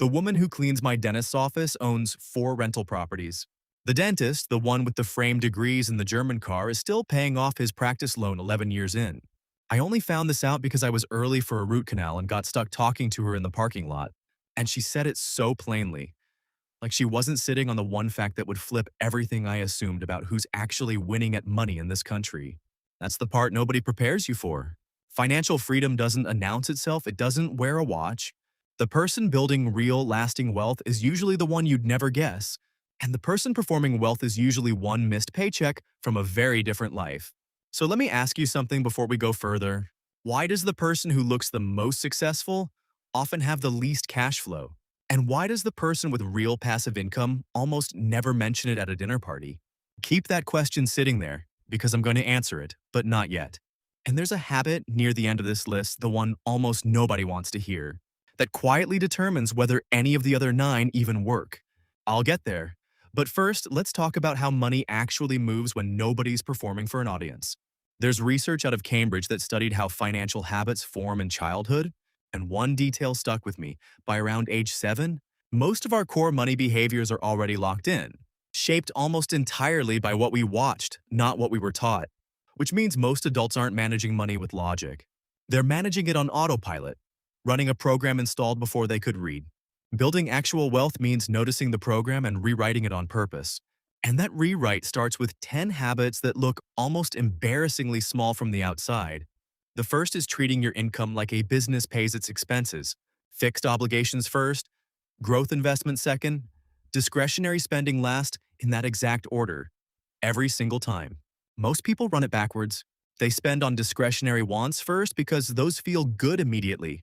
The woman who cleans my dentist's office owns 4 rental properties. The dentist, the one with the framed degrees in the German car, is still paying off his practice loan 11 years in. I only found this out because I was early for a root canal and got stuck talking to her in the parking lot. And she said it so plainly, like she wasn't sitting on the one fact that would flip everything I assumed about who's actually winning at money in this country. That's the part nobody prepares you for. Financial freedom doesn't announce itself, it doesn't wear a watch. The person building real, lasting wealth is usually the one you'd never guess, and the person performing wealth is usually one missed paycheck from a very different life. So let me ask you something before we go further. Why does the person who looks the most successful often have the least cash flow? And why does the person with real passive income almost never mention it at a dinner party? Keep that question sitting there, because I'm going to answer it, but not yet. And there's a habit near the end of this list, the one almost nobody wants to hear, that quietly determines whether any of the other 9 even work. I'll get there. But first, let's talk about how money actually moves when nobody's performing for an audience. There's research out of Cambridge that studied how financial habits form in childhood, and one detail stuck with me. By around age 7, most of our core money behaviors are already locked in, shaped almost entirely by what we watched, not what we were taught. Which means most adults aren't managing money with logic. They're managing it on autopilot, running a program installed before they could read. Building actual wealth means noticing the program and rewriting it on purpose. And that rewrite starts with 10 habits that look almost embarrassingly small from the outside. The first is treating your income like a business pays its expenses. Fixed obligations first, growth investment second, discretionary spending last, in that exact order. Every single time. Most people run it backwards. They spend on discretionary wants first because those feel good immediately.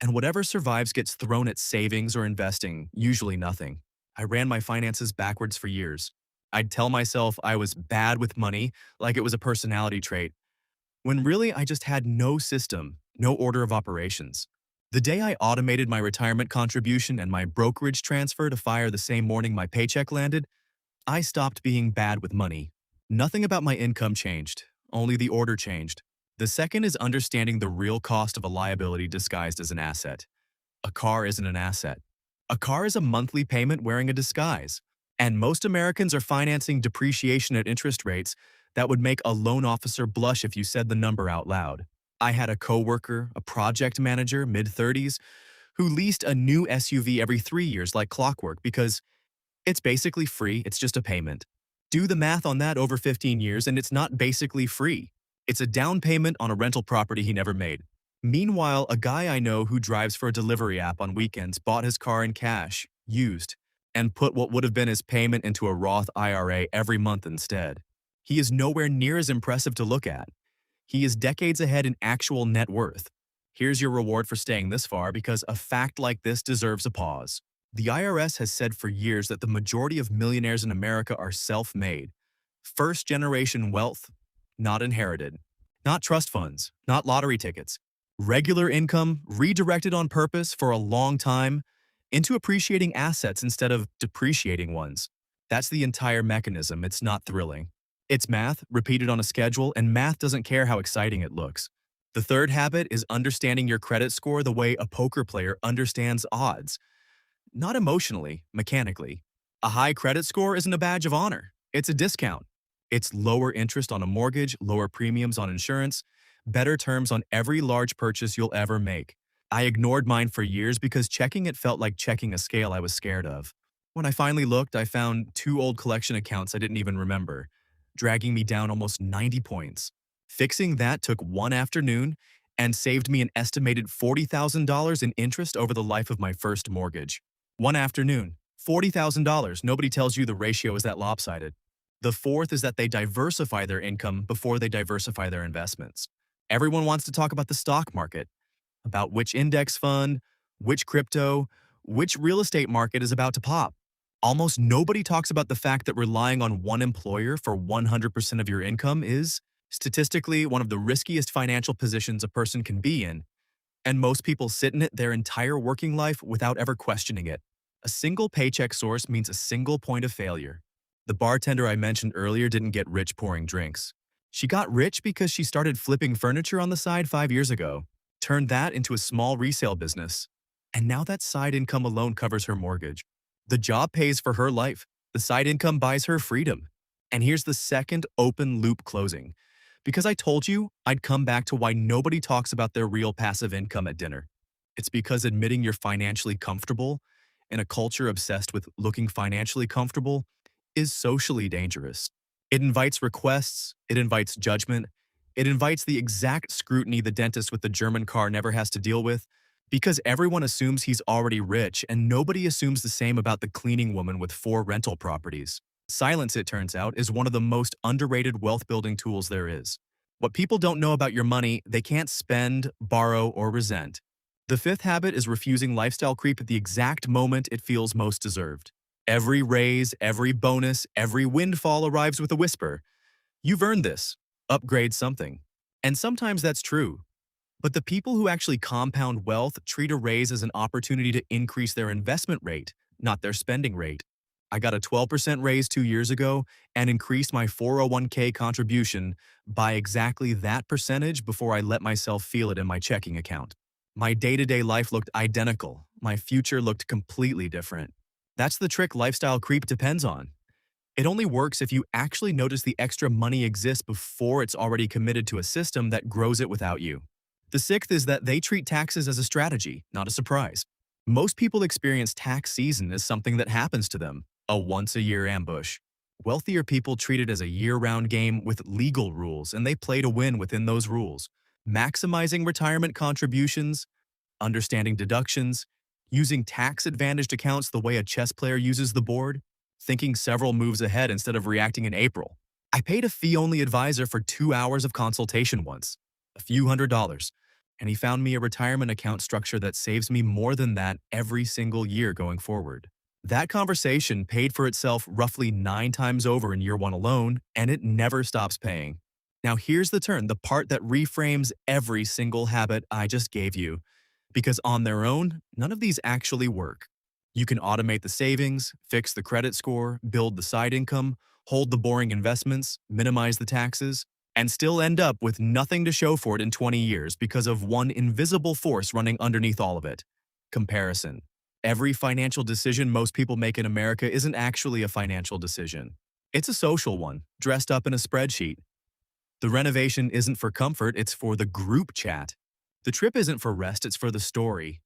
And whatever survives gets thrown at savings or investing, usually nothing. I ran my finances backwards for years. I'd tell myself I was bad with money, like it was a personality trait, when really I just had no system, no order of operations. The day I automated my retirement contribution and my brokerage transfer to fire the same morning my paycheck landed, I stopped being bad with money. Nothing about my income changed, only the order changed. The second is understanding the real cost of a liability disguised as an asset. A car isn't an asset. A car is a monthly payment wearing a disguise. And most Americans are financing depreciation at interest rates that would make a loan officer blush if you said the number out loud. I had a coworker, a project manager, mid-30s, who leased a new SUV every 3 years like clockwork because it's basically free, it's just a payment. Do the math on that over 15 years and it's not basically free. It's a down payment on a rental property he never made. Meanwhile, a guy I know who drives for a delivery app on weekends bought his car in cash, used, and put what would have been his payment into a Roth IRA every month instead. He is nowhere near as impressive to look at. He is decades ahead in actual net worth. Here's your reward for staying this far because a fact like this deserves a pause. The IRS has said for years that the majority of millionaires in America are self-made. First-generation wealth, not inherited. Not trust funds, not lottery tickets. Regular income redirected on purpose for a long time into appreciating assets instead of depreciating ones. That's the entire mechanism. It's not thrilling. It's math, repeated on a schedule, and math doesn't care how exciting it looks. The third habit is understanding your credit score the way a poker player understands odds. Not emotionally, mechanically. A high credit score isn't a badge of honor. It's a discount. It's lower interest on a mortgage, lower premiums on insurance, better terms on every large purchase you'll ever make. I ignored mine for years because checking it felt like checking a scale I was scared of. When I finally looked, I found 2 old collection accounts I didn't even remember, dragging me down almost 90 points. Fixing that took one afternoon and saved me an estimated $40,000 in interest over the life of my first mortgage. One afternoon, $40,000. Nobody tells you the ratio is that lopsided. The fourth is that they diversify their income before they diversify their investments. Everyone wants to talk about the stock market, about which index fund, which crypto, which real estate market is about to pop. Almost nobody talks about the fact that relying on one employer for 100% of your income is, statistically, one of the riskiest financial positions a person can be in, and most people sit in it their entire working life without ever questioning it. A single paycheck source means a single point of failure. The bartender I mentioned earlier didn't get rich pouring drinks. She got rich because she started flipping furniture on the side 5 years ago, turned that into a small resale business, And now that side income alone covers her mortgage. The job pays for her life. The side income buys her freedom. And here's the second open loop closing. Because I told you, I'd come back to why nobody talks about their real passive income at dinner. It's because admitting you're financially comfortable in a culture obsessed with looking financially comfortable is socially dangerous. It invites requests, it invites judgment, it invites the exact scrutiny the dentist with the German car never has to deal with, because everyone assumes he's already rich and nobody assumes the same about the cleaning woman with 4 rental properties. Silence, it turns out, is one of the most underrated wealth-building tools there is. What people don't know about your money, they can't spend, borrow, or resent. The fifth habit is refusing lifestyle creep at the exact moment it feels most deserved. Every raise, every bonus, every windfall arrives with a whisper. You've earned this. Upgrade something. And sometimes that's true. But the people who actually compound wealth treat a raise as an opportunity to increase their investment rate, not their spending rate. I got a 12% raise 2 years ago and increased my 401k contribution by exactly that percentage before I let myself feel it in my checking account. My day-to-day life looked identical. My future looked completely different. That's the trick lifestyle creep depends on. It only works if you actually notice the extra money exists before it's already committed to a system that grows it without you. The sixth is that they treat taxes as a strategy, not a surprise. Most people experience tax season as something that happens to them, a once-a-year ambush. Wealthier people treat it as a year-round game with legal rules, and they play to win within those rules. Maximizing retirement contributions, understanding deductions, using tax-advantaged accounts the way a chess player uses the board, thinking several moves ahead instead of reacting in April. I paid a fee-only advisor for 2 hours of consultation once, a few $100s, and he found me a retirement account structure that saves me more than that every single year going forward. That conversation paid for itself roughly 9 times over in year one alone, and it never stops paying. Now here's the turn, the part that reframes every single habit I just gave you. Because on their own, none of these actually work. You can automate the savings, fix the credit score, build the side income, hold the boring investments, minimize the taxes, and still end up with nothing to show for it in 20 years because of one invisible force running underneath all of it: comparison. Every financial decision most people make in America isn't actually a financial decision. It's a social one, dressed up in a spreadsheet. The renovation isn't for comfort, it's for the group chat. The trip isn't for rest, it's for the story.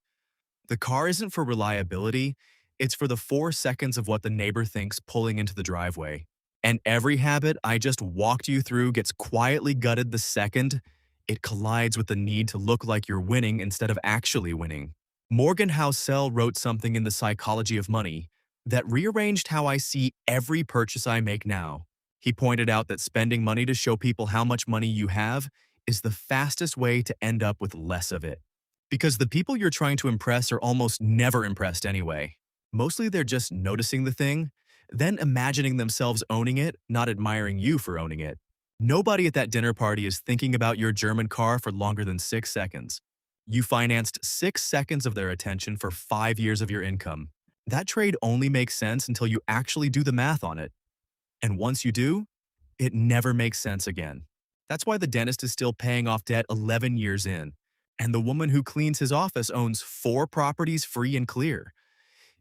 The car isn't for reliability, it's for the 4 seconds of what the neighbor thinks pulling into the driveway. And every habit I just walked you through gets quietly gutted the second it collides with the need to look like you're winning instead of actually winning. Morgan Housel wrote something in The Psychology of Money that rearranged how I see every purchase I make now. He pointed out that spending money to show people how much money you have is the fastest way to end up with less of it. Because the people you're trying to impress are almost never impressed anyway. Mostly they're just noticing the thing, then imagining themselves owning it, not admiring you for owning it. Nobody at that dinner party is thinking about your German car for longer than 6 seconds. You financed 6 seconds of their attention for 5 years of your income. That trade only makes sense until you actually do the math on it. And once you do, it never makes sense again. That's why the dentist is still paying off debt 11 years in. And the woman who cleans his office owns 4 properties free and clear.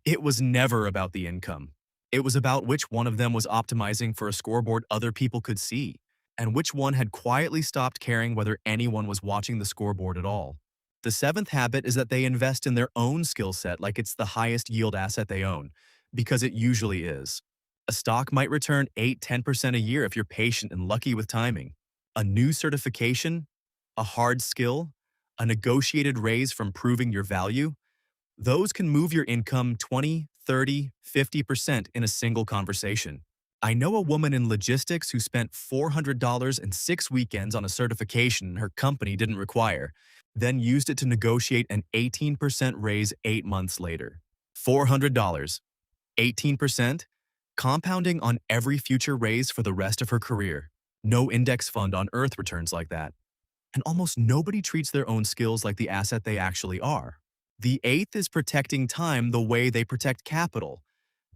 It was never about the income. It was about which one of them was optimizing for a scoreboard other people could see, and which one had quietly stopped caring whether anyone was watching the scoreboard at all. The seventh habit is that they invest in their own skill set like it's the highest yield asset they own, because it usually is. A stock might return 8–10% a year if you're patient and lucky with timing. A new certification, a hard skill, a negotiated raise from proving your value, those can move your income 20, 30, 50% in a single conversation. I know a woman in logistics who spent $400 in 6 weekends on a certification her company didn't require, then used it to negotiate an 18% raise 8 months later. $400, 18%, compounding on every future raise for the rest of her career. No index fund on earth returns like that. And almost nobody treats their own skills like the asset they actually are. The eighth is protecting time the way they protect capital,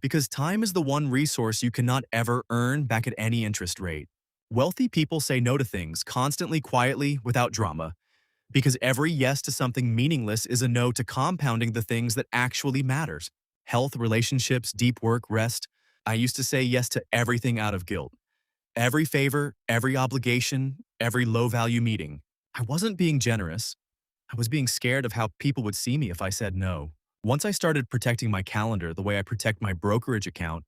because time is the one resource you cannot ever earn back at any interest rate. Wealthy people say no to things constantly, quietly, without drama, Because every yes to something meaningless is a no to compounding the things that actually matters. Health, relationships, deep work, rest. I used to say yes to everything out of guilt. Every favor, every obligation, every low-value meeting. I wasn't being generous. I was being scared of how people would see me if I said no. Once I started protecting my calendar the way I protect my brokerage account,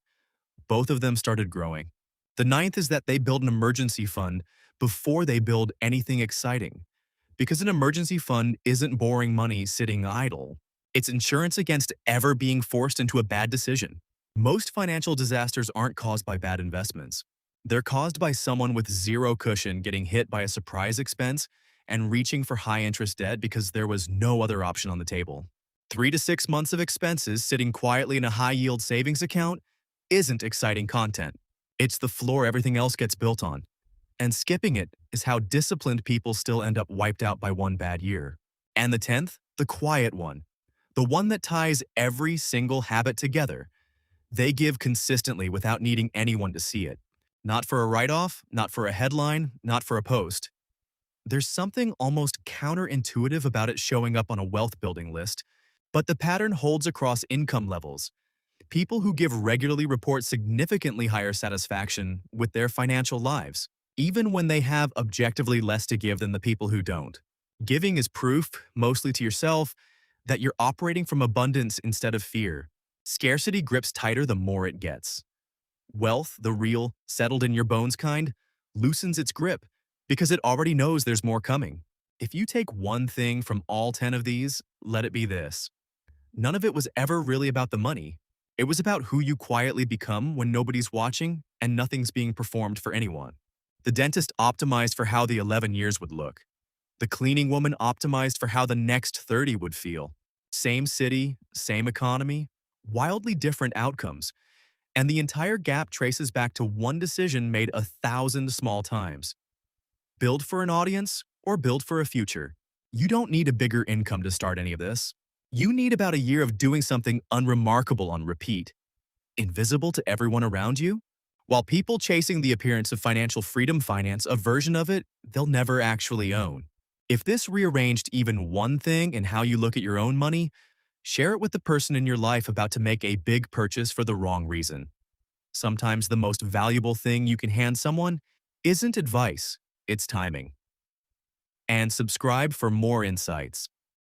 both of them started growing. The ninth is that they build an emergency fund before they build anything exciting. Because an emergency fund isn't borrowing money sitting idle. It's insurance against ever being forced into a bad decision. Most financial disasters aren't caused by bad investments. They're caused by someone with zero cushion getting hit by a surprise expense and reaching for high-interest debt because there was no other option on the table. 3 to 6 months of expenses sitting quietly in a high-yield savings account isn't exciting content. It's the floor everything else gets built on. And skipping it is how disciplined people still end up wiped out by one bad year. And the 10th, the quiet one. The one that ties every single habit together. They give consistently without needing anyone to see it. Not for a write-off, not for a headline, not for a post. There's something almost counterintuitive about it showing up on a wealth building list, but the pattern holds across income levels. People who give regularly report significantly higher satisfaction with their financial lives, even when they have objectively less to give than the people who don't. Giving is proof, mostly to yourself, that you're operating from abundance instead of fear. Scarcity grips tighter the more it gets. Wealth, the real, settled in your bones kind, loosens its grip because it already knows there's more coming. If you take one thing from all 10 of these, let it be this. None of it was ever really about the money. It was about who you quietly become when nobody's watching and nothing's being performed for anyone. The dentist optimized for how the 11 years would look. The cleaning woman optimized for how the next 30 would feel. Same city, same economy, wildly different outcomes. And the entire gap traces back to one decision made 1,000 small times. Build for an audience or build for a future. You don't need a bigger income to start any of this. You need about a year of doing something unremarkable on repeat, invisible to everyone around you. While people chasing the appearance of financial freedom finance a version of it they'll never actually own. If this rearranged even one thing in how you look at your own money, share it with the person in your life about to make a big purchase for the wrong reason. Sometimes the most valuable thing you can hand someone isn't advice, it's timing. And subscribe for more insights.